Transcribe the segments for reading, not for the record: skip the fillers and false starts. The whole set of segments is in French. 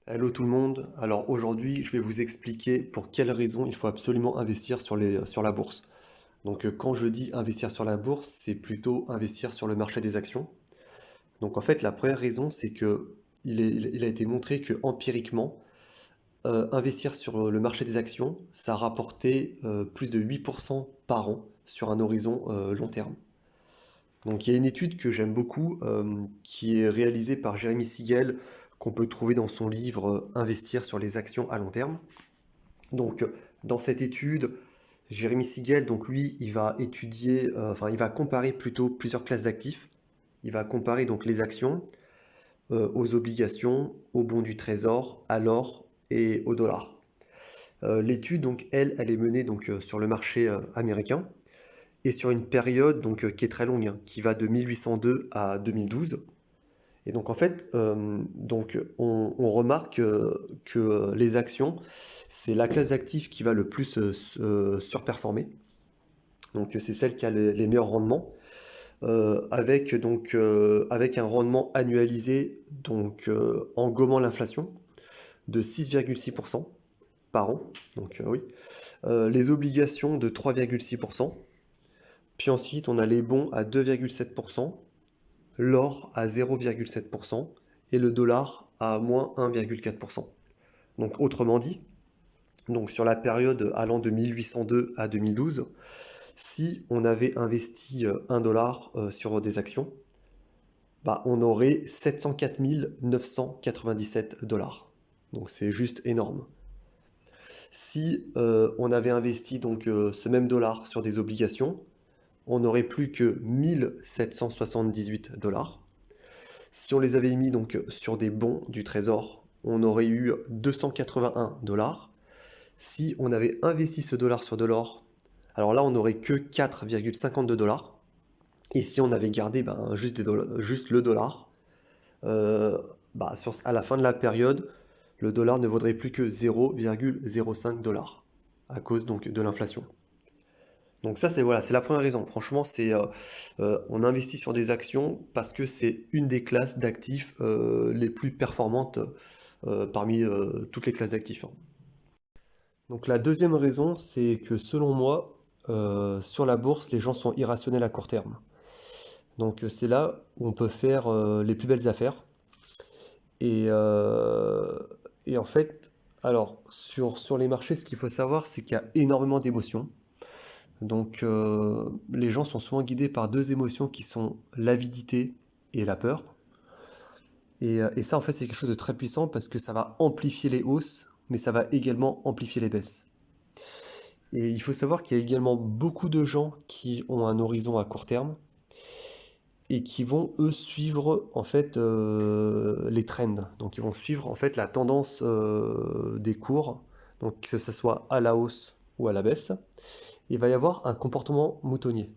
Hello tout le monde. Alors aujourd'hui, je vais vous expliquer pour quelles raisons il faut absolument investir sur la bourse. Quand je dis investir sur la bourse, c'est plutôt investir sur le marché des actions. Donc en fait, la première raison, c'est que il a été montré que empiriquement, investir sur le marché des actions, ça a rapporté plus de 8% par an sur un horizon long terme. Donc il y a une étude que j'aime beaucoup qui est réalisée par Jeremy Siegel qu'on peut trouver dans son livre Investir sur les actions à long terme. Donc, dans cette étude, Jérémy Siegel, donc lui, il va étudier, il va comparer plutôt plusieurs classes d'actifs. Il va comparer donc les actions aux obligations, aux bons du trésor, à l'or et au dollar. L'étude, donc, elle est menée donc sur le marché américain et sur une période donc qui est très longue, hein, qui va de 1802 à 2012. Et donc en fait, on remarque que les actions, c'est la classe d'actifs qui va le plus surperformer. Donc c'est celle qui a les meilleurs rendements, avec un rendement annualisé en gommant l'inflation de 6,6% par an. Oui. Les obligations de 3,6%. Puis ensuite, on a les bons à 2,7%, l'or à 0,7% et le dollar à moins 1,4%. Donc autrement dit, donc sur la période allant de 1802 à 2012, si on avait investi 1 dollar sur des actions, bah, on aurait 704 997 dollars. Donc c'est juste énorme. Si on avait investi ce même dollar sur des obligations, on n'aurait plus que 1778 dollars. Si on les avait mis donc sur des bons du trésor, on aurait eu 281 dollars. Si on avait investi ce dollar sur de l'or, alors là on n'aurait que 4,52 dollars. Et si on avait gardé juste le dollar, à la fin de la période, le dollar ne vaudrait plus que 0,05 dollars à cause donc de l'inflation. Donc ça c'est voilà, c'est la première raison. Franchement, on investit sur des actions parce que c'est une des classes d'actifs les plus performantes parmi toutes les classes d'actifs, hein. Donc la deuxième raison, c'est que selon moi, sur la bourse, les gens sont irrationnels à court terme. Donc c'est là où on peut faire les plus belles affaires. Et, euh, et en fait, alors sur les marchés, ce qu'il faut savoir, c'est qu'il y a énormément d'émotions. Les gens sont souvent guidés par deux émotions qui sont l'avidité et la peur. Et ça, en fait, c'est quelque chose de très puissant parce que ça va amplifier les hausses, mais ça va également amplifier les baisses. Et il faut savoir qu'il y a également beaucoup de gens qui ont un horizon à court terme et qui vont, eux, suivre en fait les trends. Donc ils vont suivre en fait la tendance des cours, donc que ce soit à la hausse ou à la baisse. Il va y avoir un comportement moutonnier.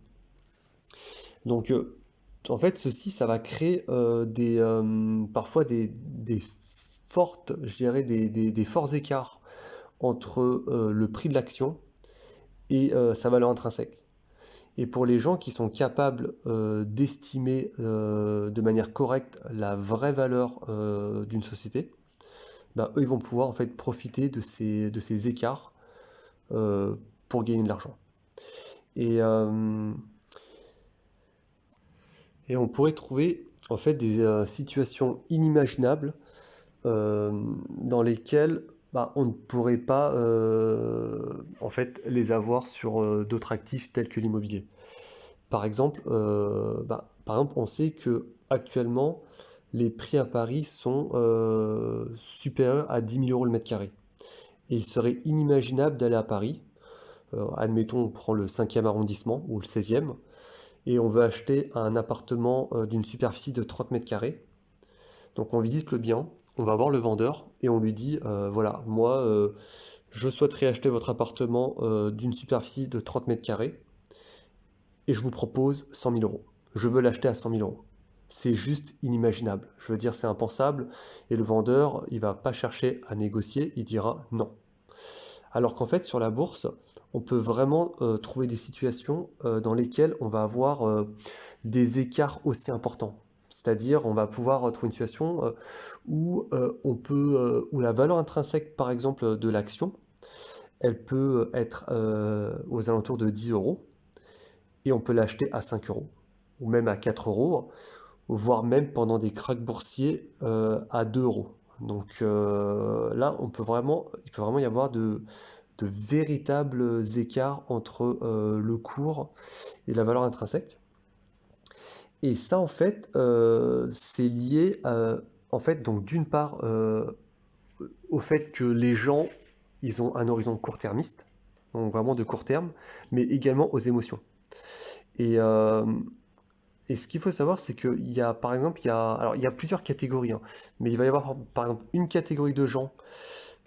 Donc, en fait, ceci, ça va créer parfois des fortes, je dirais, des forts écarts entre le prix de l'action et sa valeur intrinsèque. Et pour les gens qui sont capables d'estimer de manière correcte la vraie valeur d'une société, ben, eux, ils vont pouvoir en fait profiter de ces écarts euh, pour gagner de l'argent. Et, euh, Et on pourrait trouver en fait des situations inimaginables euh, dans lesquelles bah, on ne pourrait pas en fait les avoir sur d'autres actifs tels que l'immobilier. Par exemple, on sait que actuellement les prix à Paris sont supérieurs à 10 000 euros le mètre carré. Et il serait inimaginable d'aller à Paris, admettons on prend le 5e arrondissement ou le 16e, et on veut acheter un appartement d'une superficie de 30 mètres carrés. Donc on visite le bien, on va voir le vendeur et on lui dit voilà, moi je souhaiterais acheter votre appartement d'une superficie de 30 mètres carrés et je vous propose 100 000 euros. Je veux l'acheter à 100 000 euros. C'est juste inimaginable. Je veux dire, c'est impensable. Et le vendeur, il va pas chercher à négocier, il dira non. Alors qu'en fait, sur la bourse, on peut vraiment trouver des situations dans lesquelles on va avoir des écarts aussi importants. C'est-à-dire, on va pouvoir trouver une situation où la valeur intrinsèque, par exemple, de l'action, elle peut être aux alentours de 10 euros, et on peut l'acheter à 5 euros, ou même à 4 euros, voire même pendant des cracks boursiers à 2 euros. Donc là, il peut vraiment y avoir de véritables écarts entre le cours et la valeur intrinsèque. Et ça, en fait, c'est lié, en fait, donc d'une part, au fait que les gens, ils ont un horizon court-termiste, donc vraiment de court terme, mais également aux émotions. Et, euh, et ce qu'il faut savoir, c'est qu'il y a, par exemple, alors, il y a plusieurs catégories, hein, mais il va y avoir, par exemple, une catégorie de gens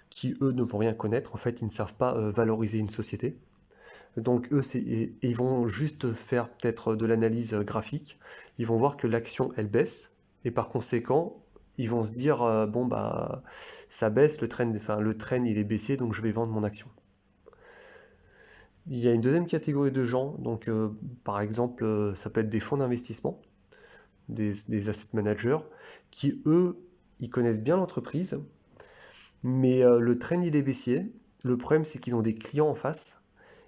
qui, eux, ne vont rien connaître. En fait, ils ne savent pas valoriser une société. Donc, eux, ils vont juste faire peut-être de l'analyse graphique. Ils vont voir que l'action, elle baisse. Et par conséquent, ils vont se dire, bon, bah, ça baisse, le trend, il est baissier, donc je vais vendre mon action. Il y a une deuxième catégorie de gens, donc par exemple, ça peut être des fonds d'investissement, des asset managers, qui eux, ils connaissent bien l'entreprise, mais le trend il est baissier. Le problème c'est qu'ils ont des clients en face,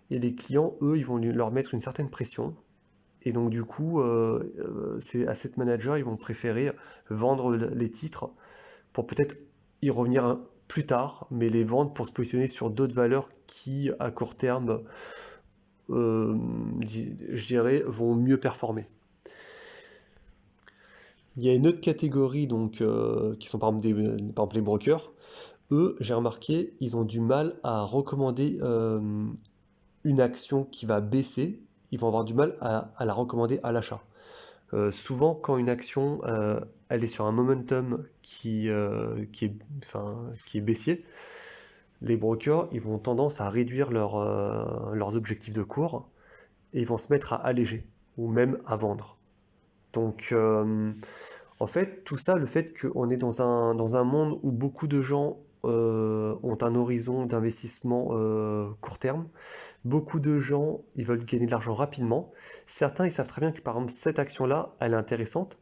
et les clients, eux, ils vont leur mettre une certaine pression, et donc du coup, ces asset managers, ils vont préférer vendre les titres pour peut-être y revenir plus tard, mais les vendre pour se positionner sur d'autres valeurs qui, à court terme, euh, je dirais, vont mieux performer. Il y a une autre catégorie donc qui sont par exemple les brokers. Eux, j'ai remarqué, ils ont du mal à recommander une action qui va baisser. Ils vont avoir du mal à la recommander à l'achat. Souvent, quand une action elle est sur un momentum qui est baissier, les brokers ils vont tendance à réduire leurs objectifs de cours et ils vont se mettre à alléger ou même à vendre. Donc, en fait, tout ça, le fait qu'on est dans un monde où beaucoup de gens ont un horizon d'investissement court terme, beaucoup de gens, ils veulent gagner de l'argent rapidement. Certains, ils savent très bien que, par exemple, cette action-là, elle est intéressante,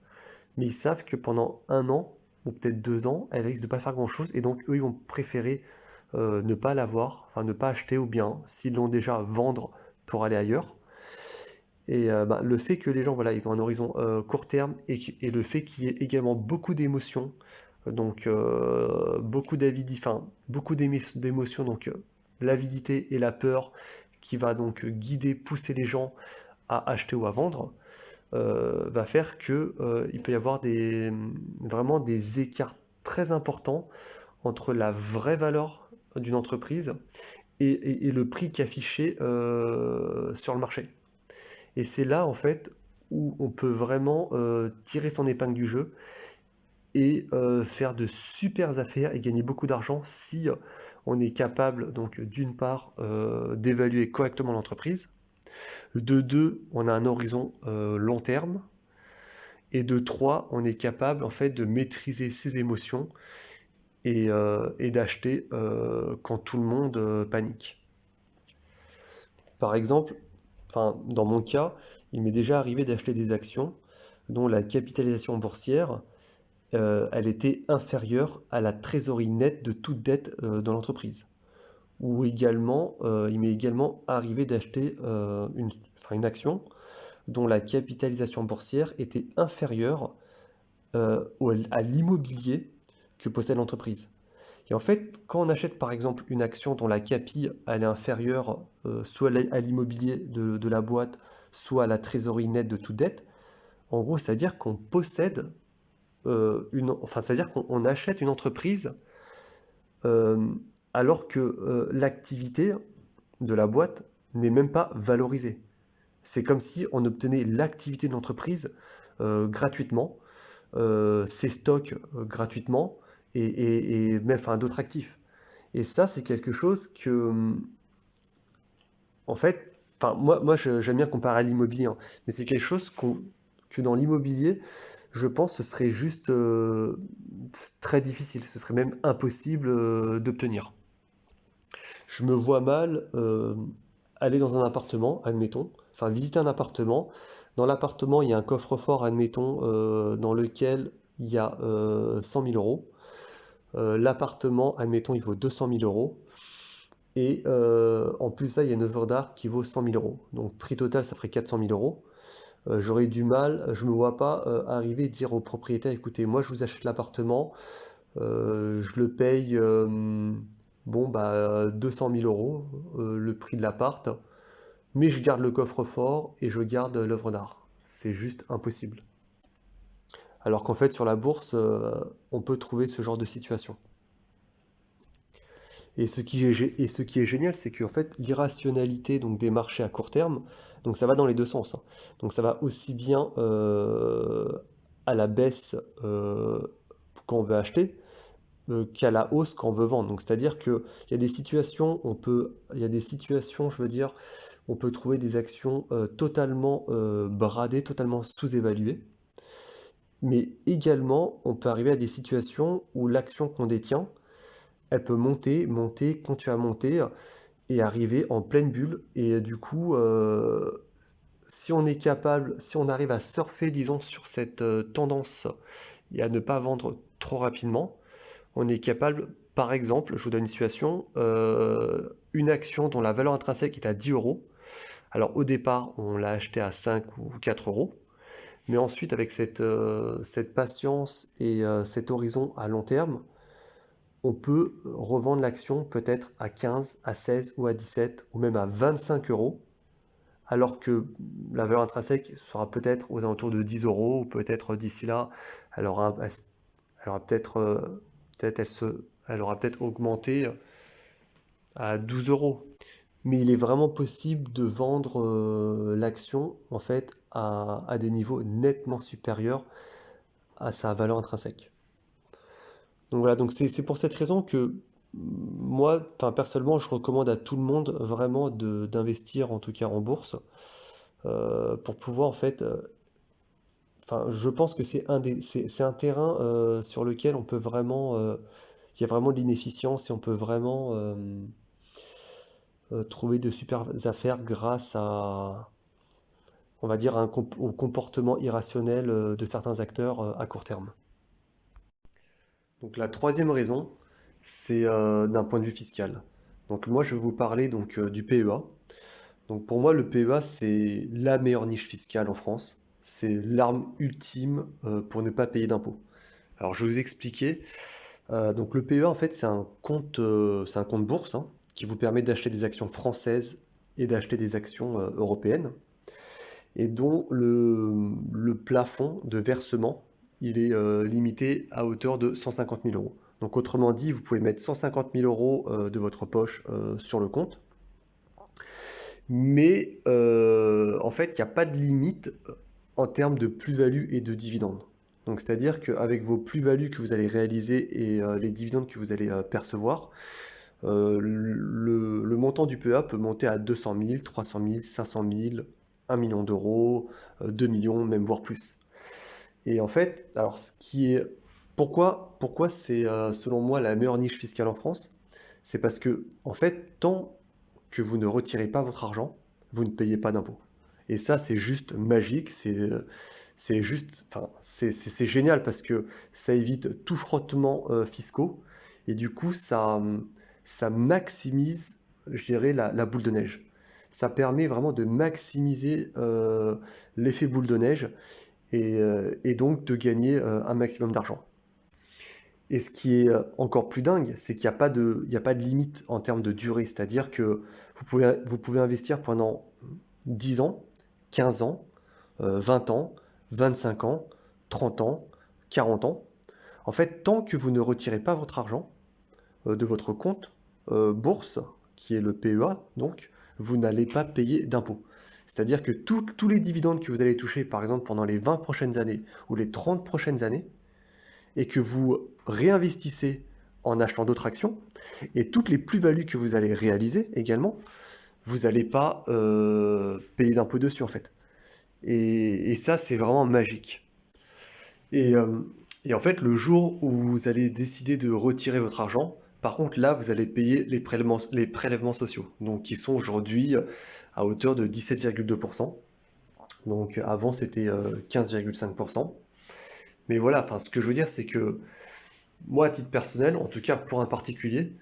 mais ils savent que pendant un an, ou peut-être 2 ans, elle risque de pas faire grand-chose, et donc eux, ils vont préférer ne pas l'avoir, enfin ne pas acheter, ou bien, s'ils l'ont déjà, vendre pour aller ailleurs. Et bah, le fait que les gens, voilà, ils ont un horizon court terme et le fait qu'il y ait également beaucoup d'émotions, donc beaucoup d'émotions, donc l'avidité et la peur qui va donc guider, pousser les gens à acheter ou à vendre, va faire que il peut y avoir vraiment des écarts très importants entre la vraie valeur d'une entreprise et le prix qui est affiché sur le marché. Et c'est là, en fait, où on peut vraiment tirer son épingle du jeu et faire de super affaires et gagner beaucoup d'argent si on est capable, donc, d'une part, d'évaluer correctement l'entreprise, de deux, on a un horizon long terme, et de trois, on est capable, en fait, de maîtriser ses émotions et d'acheter quand tout le monde panique. Par exemple, enfin, dans mon cas, il m'est déjà arrivé d'acheter des actions dont la capitalisation boursière, elle était inférieure à la trésorerie nette de toute dette dans l'entreprise. Ou également, il m'est également arrivé d'acheter une action dont la capitalisation boursière était inférieure à l'immobilier que possède l'entreprise. Et en fait, quand on achète par exemple une action dont la capi elle est inférieure soit à l'immobilier de la boîte, soit à la trésorerie nette de toute dette, en gros, c'est-à-dire qu'on possède enfin, c'est-à-dire qu'on achète une entreprise euh, alors que l'activité de la boîte n'est même pas valorisée. C'est comme si on obtenait l'activité de l'entreprise gratuitement, ses stocks gratuitement, et même enfin, d'autres actifs. Et ça, c'est quelque chose que, en fait, enfin, j'aime bien comparer à l'immobilier, hein, mais c'est quelque chose que dans l'immobilier, je pense que ce serait juste très difficile, ce serait même impossible d'obtenir. Je me vois mal aller dans un appartement, admettons, enfin visiter un appartement, Dans l'appartement, il y a un coffre-fort, admettons, dans lequel il y a 100 000 euros. L'appartement, admettons, il vaut 200 000 euros. Et en plus de ça, il y a une œuvre d'art qui vaut 100 000 euros. Donc prix total, ça ferait 400 000 euros. J'aurais du mal, je ne me vois pas arriver et dire au propriétaire, écoutez, moi je vous achète l'appartement, je le paye bon, bah, 200 000 euros, le prix de l'appart, mais je garde le coffre-fort et je garde l'œuvre d'art. C'est juste impossible. Alors qu'en fait, sur la bourse, on peut trouver ce genre de situation. Et ce qui est génial, c'est qu'en fait, l'irrationalité donc, des marchés à court terme, donc ça va dans les deux sens, hein. Donc ça va aussi bien à la baisse quand on veut acheter, qu'à la hausse quand on veut vendre. Donc c'est-à-dire qu'il y a des situations, il y a des situations, je veux dire, on peut trouver des actions totalement bradées, totalement sous-évaluées. Mais également, on peut arriver à des situations où l'action qu'on détient, elle peut monter, monter, continuer à monter et arriver en pleine bulle. Et du coup, si on est capable, si on arrive à surfer, disons, sur cette tendance et à ne pas vendre trop rapidement, on est capable, par exemple, je vous donne une situation, une action dont la valeur intrinsèque est à 10 euros. Alors au départ, on l'a acheté à 5 ou 4 euros. Mais ensuite, avec cette patience et cet horizon à long terme, on peut revendre l'action peut-être à 15, à 16 ou à 17 ou même à 25 euros, alors que la valeur intrinsèque sera peut-être aux alentours de 10 euros, ou peut-être d'ici là, elle aura elle aura peut-être augmenté à 12 euros. Mais il est vraiment possible de vendre l'action en fait à des niveaux nettement supérieurs à sa valeur intrinsèque. Donc voilà, donc c'est pour cette raison que moi, enfin, personnellement, je recommande à tout le monde vraiment d'investir en tout cas en bourse pour pouvoir en fait, enfin, je pense que c'est un terrain sur lequel on peut vraiment, il y a vraiment de l'inefficience et on peut vraiment trouver de super affaires grâce à, on va dire, au comportement irrationnel de certains acteurs à court terme. Donc la troisième raison, c'est d'un point de vue fiscal. Donc moi je vais vous parler donc du PEA. Donc pour moi le PEA c'est la meilleure niche fiscale en France. C'est l'arme ultime pour ne pas payer d'impôts. Alors je vais vous expliquer. Donc le PEA en fait c'est un compte bourse hein, qui vous permet d'acheter des actions françaises et d'acheter des actions européennes et dont le plafond de versement il est limité à hauteur de 150 000 euros. Donc autrement dit, vous pouvez mettre 150 000 euros de votre poche sur le compte, mais en fait, il n'y a pas de limite en termes de plus-value et de dividendes. Donc c'est-à-dire qu'avec vos plus-values que vous allez réaliser et les dividendes que vous allez percevoir, le montant du PEA peut monter à 200 000, 300 000, 500 000, 1 million d'euros, 2 millions, même voire plus. Et en fait, alors ce qui est... pourquoi c'est selon moi la meilleure niche fiscale en France? C'est parce que, en fait, tant que vous ne retirez pas votre argent, vous ne payez pas d'impôts. Et ça, c'est juste magique, c'est juste, enfin, c'est génial parce que ça évite tout frottement fiscaux et du coup, ça maximise, je dirais, la boule de neige. Ça permet vraiment de maximiser l'effet boule de neige et donc de gagner un maximum d'argent. Et ce qui est encore plus dingue, c'est qu'il n'y a pas il y a pas de limite en termes de durée. C'est-à-dire que vous pouvez investir pendant 10 ans, 15 ans, 20 ans, 25 ans, 30 ans, 40 ans. En fait, tant que vous ne retirez pas votre argent de votre compte bourse, qui est le PEA, donc, vous n'allez pas payer d'impôts. C'est-à-dire que tous les dividendes que vous allez toucher, par exemple, pendant les 20 prochaines années ou les 30 prochaines années, et que vous réinvestissez en achetant d'autres actions, et toutes les plus-values que vous allez réaliser également, vous n'allez pas payer d'impôts dessus en fait. Et ça, c'est vraiment magique. Et, euh, et en fait, le jour où vous allez décider de retirer votre argent, par contre, là, vous allez payer les prélèvements sociaux, donc qui sont aujourd'hui à hauteur de 17,2%. Donc avant c'était 15,5%. Mais voilà, enfin ce que je veux dire c'est que moi à titre personnel, en tout cas pour un particulier,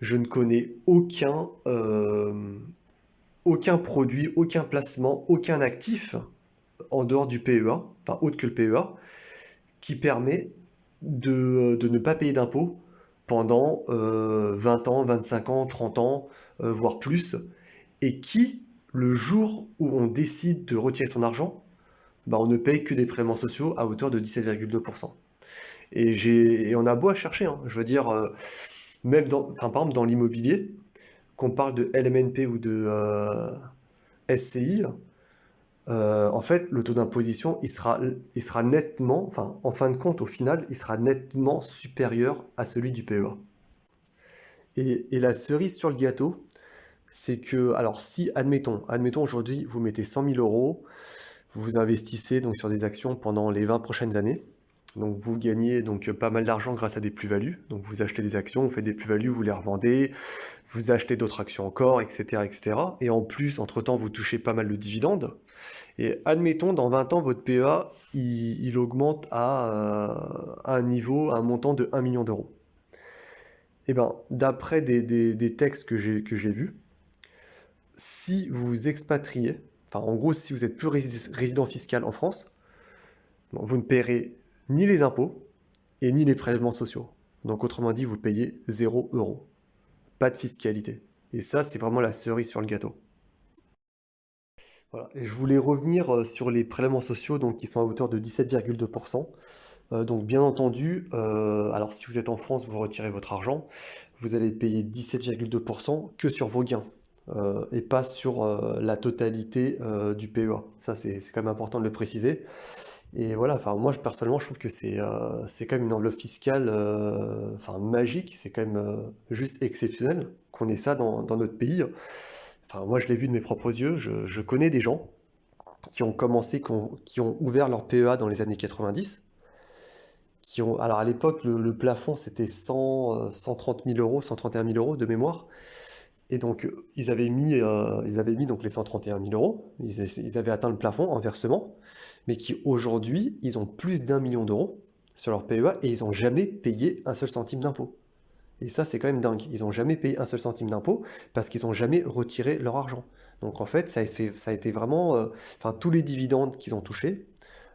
je ne connais aucun produit, aucun placement, aucun actif en dehors du PEA, enfin autre que le PEA, qui permet de ne pas payer d'impôts pendant 20 ans, 25 ans, 30 ans, voire plus, et qui, le jour où on décide de retirer son argent, bah, on ne paye que des prélèvements sociaux à hauteur de 17,2%. Et on a beau à chercher, hein, je veux dire, même enfin, par exemple dans l'immobilier, qu'on parle de LMNP ou de SCI, en fait, le taux d'imposition, il sera nettement, enfin, en fin de compte, au final, il sera nettement supérieur à celui du PEA. Et la cerise sur le gâteau, c'est que, alors si, admettons aujourd'hui, vous mettez 100 000 euros, vous investissez donc sur des actions pendant les 20 prochaines années, donc vous gagnez donc pas mal d'argent grâce à des plus-values, donc vous achetez des actions, vous faites des plus-values, vous les revendez, vous achetez d'autres actions encore, etc., etc. Et en plus, entre-temps, vous touchez pas mal de dividendes. Et admettons, dans 20 ans, votre PEA, il augmente à un niveau, à un montant de 1 million d'euros. Et bien, d'après des textes que j'ai vus, si vous vous expatriez, enfin en gros, si vous êtes plus résident fiscal en France, bon, vous ne paierez ni les impôts et ni les prélèvements sociaux. Donc autrement dit, vous payez 0 euros. Pas de fiscalité. Et ça, c'est vraiment la cerise sur le gâteau. Voilà. Et je voulais revenir sur les prélèvements sociaux donc, qui sont à hauteur de 17,2%. Donc bien entendu, alors si vous êtes en France, vous retirez votre argent, vous allez payer 17,2% que sur vos gains, et pas sur la totalité du PEA. Ça c'est quand même important de le préciser. Et voilà, enfin moi personnellement je trouve que c'est quand même une enveloppe fiscale enfin magique, c'est quand même juste exceptionnel qu'on ait ça dans notre pays. Enfin moi je l'ai vu de mes propres yeux, je connais des gens qui ont commencé, qui ont ouvert leur PEA dans les années 90, alors à l'époque, le plafond c'était 130 000 euros, 131 000 euros de mémoire. Et donc ils avaient mis donc les 131 000 euros, ils avaient atteint le plafond en versement, mais qui aujourd'hui, ils ont plus d'1 million d'euros sur leur PEA et ils n'ont jamais payé un seul centime d'impôt. Et ça, c'est quand même dingue. Ils n'ont jamais payé un seul centime d'impôt parce qu'ils n'ont jamais retiré leur argent. Donc en fait, ça a été vraiment, enfin tous les dividendes qu'ils ont touchés,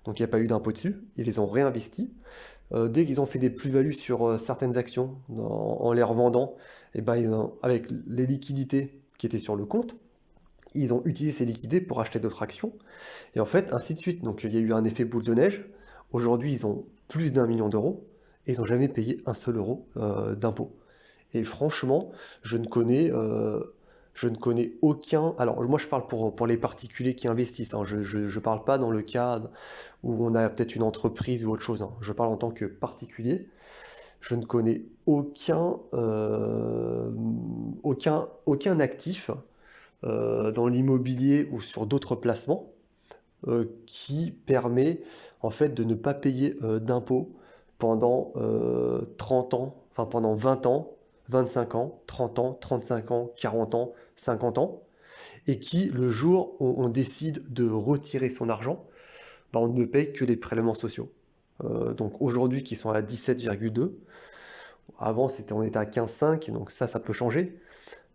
donc il n'y a pas eu d'impôt dessus, ils les ont réinvestis. Dès qu'ils ont fait des plus-values sur certaines actions en les revendant, et ben avec les liquidités qui étaient sur le compte, ils ont utilisé ces liquidités pour acheter d'autres actions. Et en fait, ainsi de suite. Donc il y a eu un effet boule de neige. Aujourd'hui, ils ont plus d'1 million d'euros et ils n'ont jamais payé un seul euro d'impôt. Et franchement, je ne connais, euh, je ne connais aucun. Alors, moi, je parle pour les particuliers qui investissent, hein. Je ne parle pas dans le cas où on a peut-être une entreprise ou autre chose, hein. Je parle en tant que particulier. Je ne connais aucun actif dans l'immobilier ou sur d'autres placements qui permet en fait de ne pas payer d'impôts pendant 30 ans, enfin pendant 20 ans, 25 ans, 30 ans, 35 ans, 40 ans, 50 ans, et qui, le jour où on décide de retirer son argent, bah, on ne paye que les prélèvements sociaux. Donc aujourd'hui qui sont à 17,2, avant on était à 15,5, donc ça peut changer.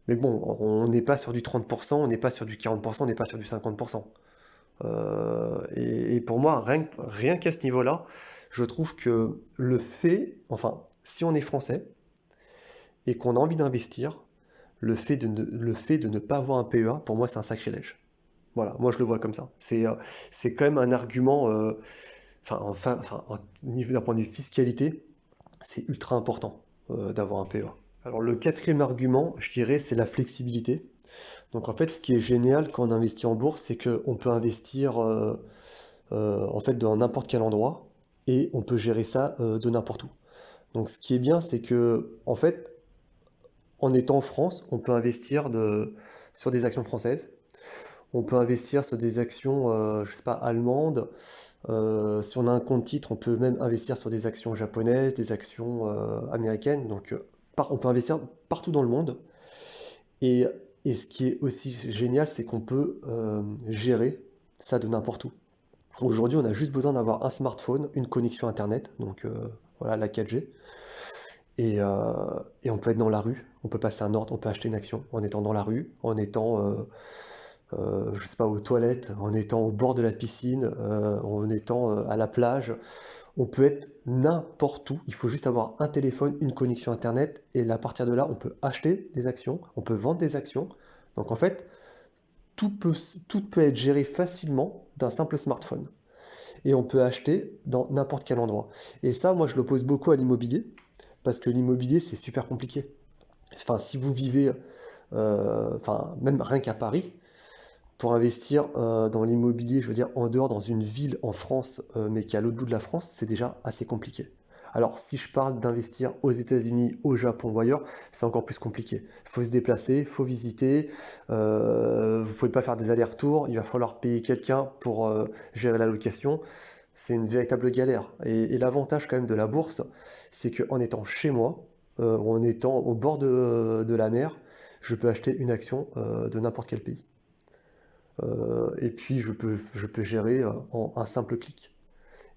Mais bon, on n'est pas sur du 30%, on n'est pas sur du 40%, on n'est pas sur du 50%. Et pour moi, rien qu'à ce niveau-là, je trouve que le fait, enfin, si on est français et qu'on a envie d'investir, le fait de ne pas avoir un PEA, pour moi, c'est un sacrilège. Voilà, moi je le vois comme ça. C'est quand même un argument, d'un point de vue fiscalité, c'est ultra important d'avoir un PEA. Alors le quatrième argument, je dirais, c'est la flexibilité. Donc en fait, ce qui est génial quand on investit en bourse, c'est qu'on peut investir en fait dans n'importe quel endroit et on peut gérer ça de n'importe où. Donc ce qui est bien, c'est que en fait, en étant en France, on peut investir sur des actions françaises, on peut investir sur des actions, je sais pas, allemandes. Si on a un compte titre, on peut même investir sur des actions japonaises, des actions américaines. Donc on peut investir partout dans le monde. Et, et ce qui est aussi génial, c'est qu'on peut gérer ça de n'importe où. Aujourd'hui, on a juste besoin d'avoir un smartphone, une connexion Internet, donc voilà la 4G, et, euh, et on peut être dans la rue, on peut passer un ordre, on peut acheter une action en étant dans la rue, en étant, je sais pas, aux toilettes, en étant au bord de la piscine, en étant à la plage. On peut être n'importe où, il faut juste avoir un téléphone, une connexion Internet, et à partir de là, on peut acheter des actions, on peut vendre des actions. Donc en fait, tout peut, tout peut être géré facilement d'un simple smartphone. Et on peut acheter dans n'importe quel endroit. Et ça, moi, je l'oppose beaucoup à l'immobilier, parce que l'immobilier, c'est super compliqué. Enfin, si vous vivez, enfin, même rien qu'à Paris, pour investir dans l'immobilier, je veux dire, en dehors, dans une ville en France, mais qui est à l'autre bout de la France, c'est déjà assez compliqué. Alors, si je parle d'investir aux États-Unis, au Japon ou ailleurs, c'est encore plus compliqué. Il faut se déplacer, il faut visiter, vous ne pouvez pas faire des allers-retours, il va falloir payer quelqu'un pour gérer la location. C'est une véritable galère. Et l'avantage quand même de la bourse, c'est qu'en étant chez moi, ou en étant au bord de la mer, je peux acheter une action de n'importe quel pays. Et puis je peux gérer en un simple clic.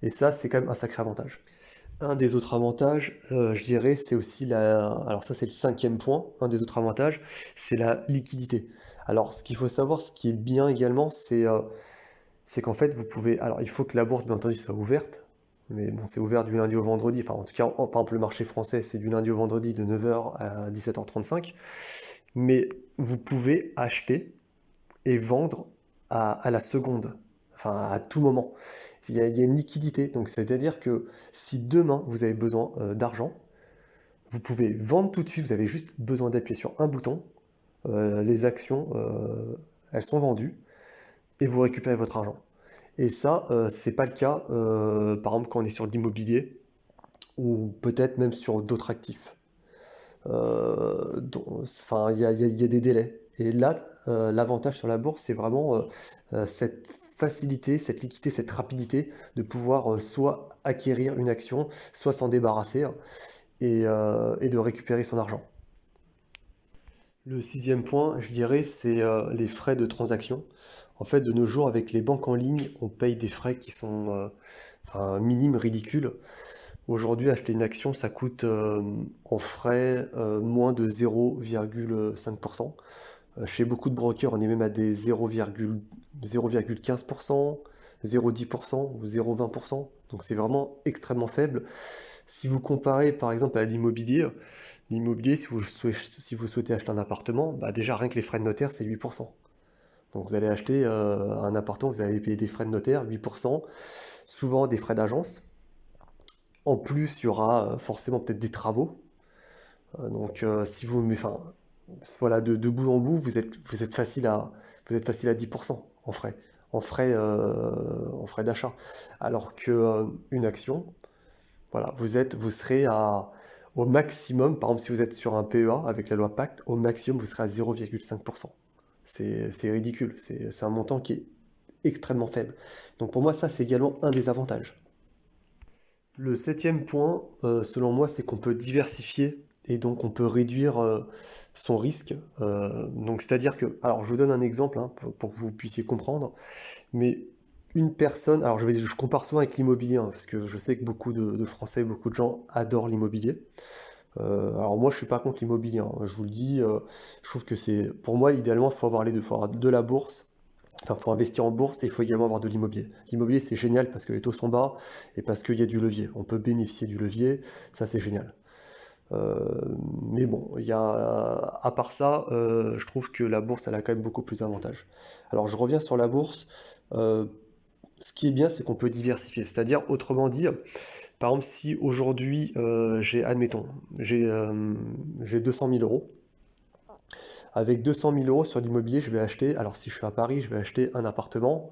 Et ça, c'est quand même un sacré avantage. Un des autres avantages, je dirais, c'est aussi la... Alors ça, c'est le cinquième point. Un des autres avantages, c'est la liquidité. Alors, ce qu'il faut savoir, ce qui est bien également, c'est qu'en fait, vous pouvez... Alors, il faut que la bourse, bien entendu, soit ouverte. Mais bon, c'est ouvert du lundi au vendredi. Enfin, en tout cas, par exemple, le marché français, c'est du lundi au vendredi de 9h à 17h35. Mais vous pouvez acheter et vendre à la seconde, enfin à tout moment. Il y a une liquidité, donc c'est-à-dire que si demain vous avez besoin d'argent, vous pouvez vendre tout de suite, vous avez juste besoin d'appuyer sur un bouton, les actions, elles sont vendues, et vous récupérez votre argent. Et ça, c'est pas le cas, par exemple, quand on est sur de l'immobilier, ou peut-être même sur d'autres actifs. Enfin, il y a des délais. Et là, l'avantage sur la bourse, c'est vraiment cette facilité, cette liquidité, cette rapidité de pouvoir soit acquérir une action, soit s'en débarrasser et de récupérer son argent. Le sixième point, je dirais, c'est les frais de transaction. En fait, de nos jours, avec les banques en ligne, on paye des frais qui sont enfin, minimes, ridicules. Aujourd'hui, acheter une action, ça coûte en frais moins de 0,5%. Chez beaucoup de brokers, on est même à des 0,15%, 0,10% ou 0,20%. Donc c'est vraiment extrêmement faible. Si vous comparez par exemple à l'immobilier, l'immobilier, si vous souhaitez acheter un appartement, bah déjà rien que les frais de notaire, c'est 8%. Donc vous allez acheter un appartement, vous allez payer des frais de notaire, 8%, souvent des frais d'agence. En plus, il y aura forcément peut-être des travaux. Donc, si vous, mais enfin, voilà, de bout en bout, vous êtes facile à 10% en frais d'achat. Alors que une action, voilà, vous serez au maximum, par exemple, si vous êtes sur un PEA avec la loi Pacte, au maximum, vous serez à 0,5%. C'est ridicule. C'est un montant qui est extrêmement faible. Donc, pour moi, ça, c'est également un des avantages. Le septième point, selon moi, c'est qu'on peut diversifier et donc on peut réduire son risque. Donc c'est-à-dire que, alors je vous donne un exemple hein, pour que vous puissiez comprendre, mais une personne, alors je compare souvent avec l'immobilier, hein, parce que je sais que beaucoup de Français, beaucoup de gens adorent l'immobilier. Alors moi je suis pas contre l'immobilier, hein, je vous le dis, je trouve que c'est, pour moi idéalement il faut avoir les deux, il faut avoir de la bourse. Enfin, il faut investir en bourse et il faut également avoir de l'immobilier. L'immobilier, c'est génial parce que les taux sont bas et parce qu'il y a du levier. On peut bénéficier du levier, ça c'est génial. Euh, mais bon, à part ça, je trouve que la bourse, elle a quand même beaucoup plus d'avantages. Alors je reviens sur la bourse. Euh, Ce qui est bien, c'est qu'on peut diversifier. C'est-à-dire, autrement dit, par exemple, si aujourd'hui admettons, j'ai 200 000 euros. Avec 200 000 euros sur l'immobilier, je vais acheter, alors si je suis à Paris, je vais acheter un appartement,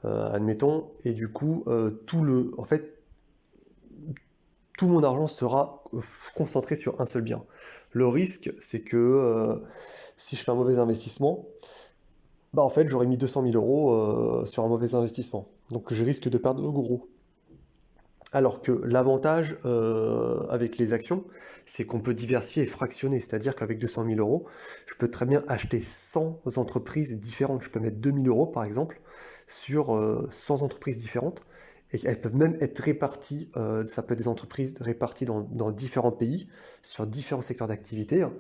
admettons, et du coup, en fait, tout mon argent sera concentré sur un seul bien. Le risque, c'est que si je fais un mauvais investissement, bah en fait, j'aurais mis 200 000 euros sur un mauvais investissement. Donc je risque de perdre gros. Alors que l'avantage avec les actions, c'est qu'on peut diversifier et fractionner. C'est-à-dire qu'avec 200 000 euros, je peux très bien acheter 100 entreprises différentes. Je peux mettre 2 000 euros, par exemple, sur 100 entreprises différentes, et elles peuvent même être réparties, ça peut être des entreprises réparties dans différents pays, sur différents secteurs d'activité, hein.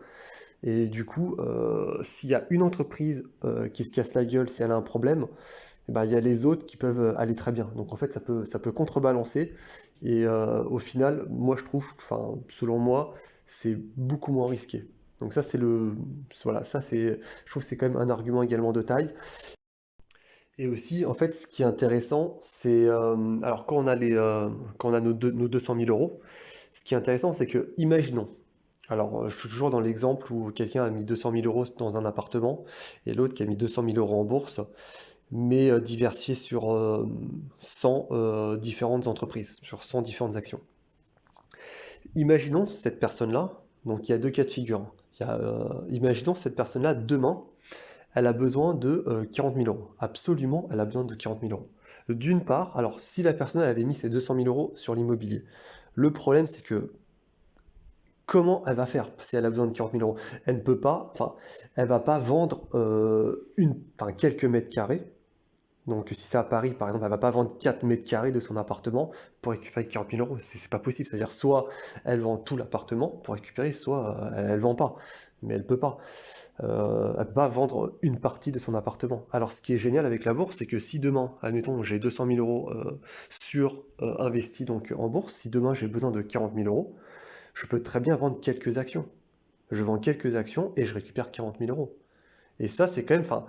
Et du coup, s'il y a une entreprise qui se casse la gueule, si elle a un problème, eh ben, il y a les autres qui peuvent aller très bien. Donc en fait, ça peut contrebalancer. Et au final, moi je trouve, enfin, selon moi, c'est beaucoup moins risqué. Donc ça, voilà, ça c'est, je trouve que c'est quand même un argument également de taille. Et aussi, en fait, ce qui est intéressant, c'est, alors quand on a nos 200 000 euros, ce qui est intéressant, c'est que, imaginons, alors je suis toujours dans l'exemple où quelqu'un a mis 200 000 euros dans un appartement et l'autre qui a mis 200 000 euros en bourse, mais diversifié sur 100 différentes entreprises, sur 100 différentes actions. Imaginons cette personne-là, donc il y a deux cas de figure. Imaginons cette personne-là, demain, elle a besoin de 40 000 euros. Absolument, elle a besoin de 40 000 euros. D'une part, alors si la personne elle avait mis ses 200 000 euros sur l'immobilier, le problème c'est que comment elle va faire si elle a besoin de 40 000 euros? Elle ne peut pas, enfin, elle va pas vendre quelques mètres carrés. Donc si c'est à Paris, par exemple, elle va pas vendre 4 mètres carrés de son appartement pour récupérer 40 000 euros. C'est pas possible. C'est-à-dire soit elle vend tout l'appartement pour récupérer, soit elle vend pas. Mais elle peut pas. Elle peut pas vendre une partie de son appartement. Alors ce qui est génial avec la bourse, c'est que si demain, admettons, j'ai 200 000 euros investis donc en bourse, si demain j'ai besoin de 40 000 euros, je peux très bien vendre quelques actions. Je vends quelques actions et je récupère 40 000 euros. Et ça, c'est quand même, enfin,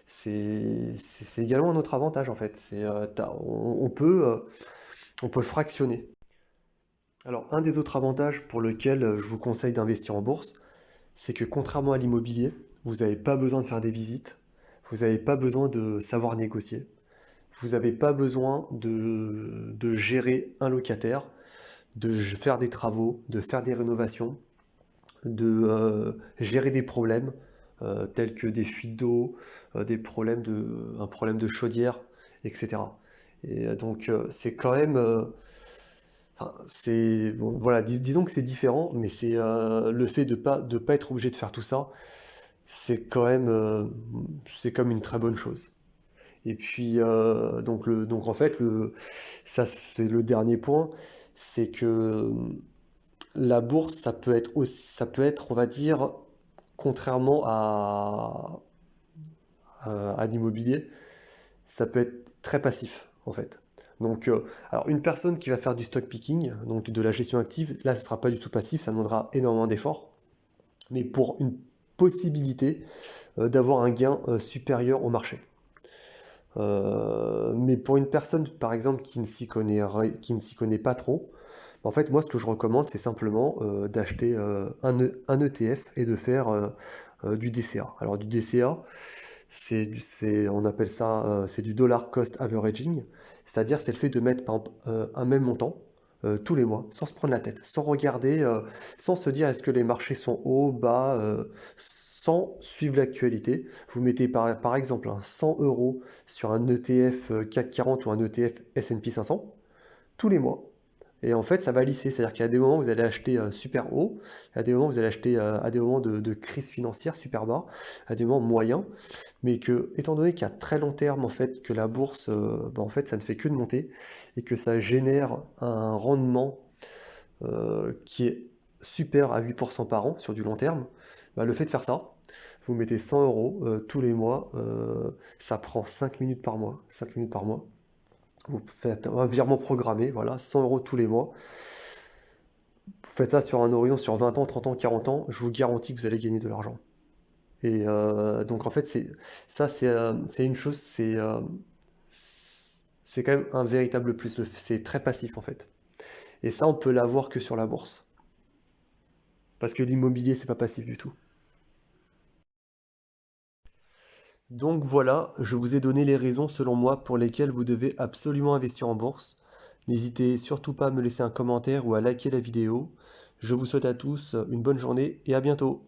c'est également un autre avantage en fait. On peut fractionner. Alors, un des autres avantages pour lequel je vous conseille d'investir en bourse, c'est que contrairement à l'immobilier, vous n'avez pas besoin de faire des visites, vous n'avez pas besoin de savoir négocier, vous n'avez pas besoin de gérer un locataire, de faire des travaux, de faire des rénovations, de gérer des problèmes tels que des fuites d'eau, un problème de chaudière, etc. Et donc c'est quand même, enfin, c'est bon, voilà, disons que c'est différent, mais c'est le fait de pas être obligé de faire tout ça, c'est comme une très bonne chose. Et puis donc en fait ça c'est le dernier point, c'est que la bourse, ça peut être, on va dire, contrairement à l'immobilier, ça peut être très passif, en fait. Donc, alors une personne qui va faire du stock picking, donc de la gestion active, là, ce ne sera pas du tout passif, ça demandera énormément d'efforts, mais pour une possibilité d'avoir un gain supérieur au marché. Mais pour une personne, par exemple, qui ne s'y connaît pas trop, en fait, moi, ce que je recommande, c'est simplement d'acheter un ETF et de faire du DCA. Alors, du DCA, on appelle ça, c'est du dollar cost averaging, c'est-à-dire c'est le fait de mettre par exemple, un même montant tous les mois, sans se prendre la tête, sans regarder, sans se dire est-ce que les marchés sont hauts, bas, sans suivre l'actualité. Vous mettez par exemple 100 euros sur un ETF CAC 40 ou un ETF S&P 500 tous les mois. Et en fait, ça va lisser. C'est-à-dire qu'il y a des moments où vous allez acheter super haut, il y a des moments où vous allez acheter à des moments de crise financière super bas, à des moments moyens, mais que, étant donné qu'à très long terme, en fait, que la bourse, en fait, ça ne fait que de monter, et que ça génère un rendement qui est super à 8% par an sur du long terme, le fait de faire ça, vous mettez 100 euros tous les mois, ça prend 5 minutes par mois, 5 minutes par mois. Vous faites un virement programmé, voilà, 100 euros tous les mois. Vous faites ça sur un horizon sur 20 ans, 30 ans, 40 ans, je vous garantis que vous allez gagner de l'argent. Et donc en fait, c'est une chose, c'est quand même un véritable plus. C'est très passif en fait. Et ça, on peut l'avoir que sur la bourse. Parce que l'immobilier, c'est pas passif du tout. Donc voilà, je vous ai donné les raisons selon moi pour lesquelles vous devez absolument investir en bourse. N'hésitez surtout pas à me laisser un commentaire ou à liker la vidéo. Je vous souhaite à tous une bonne journée et à bientôt.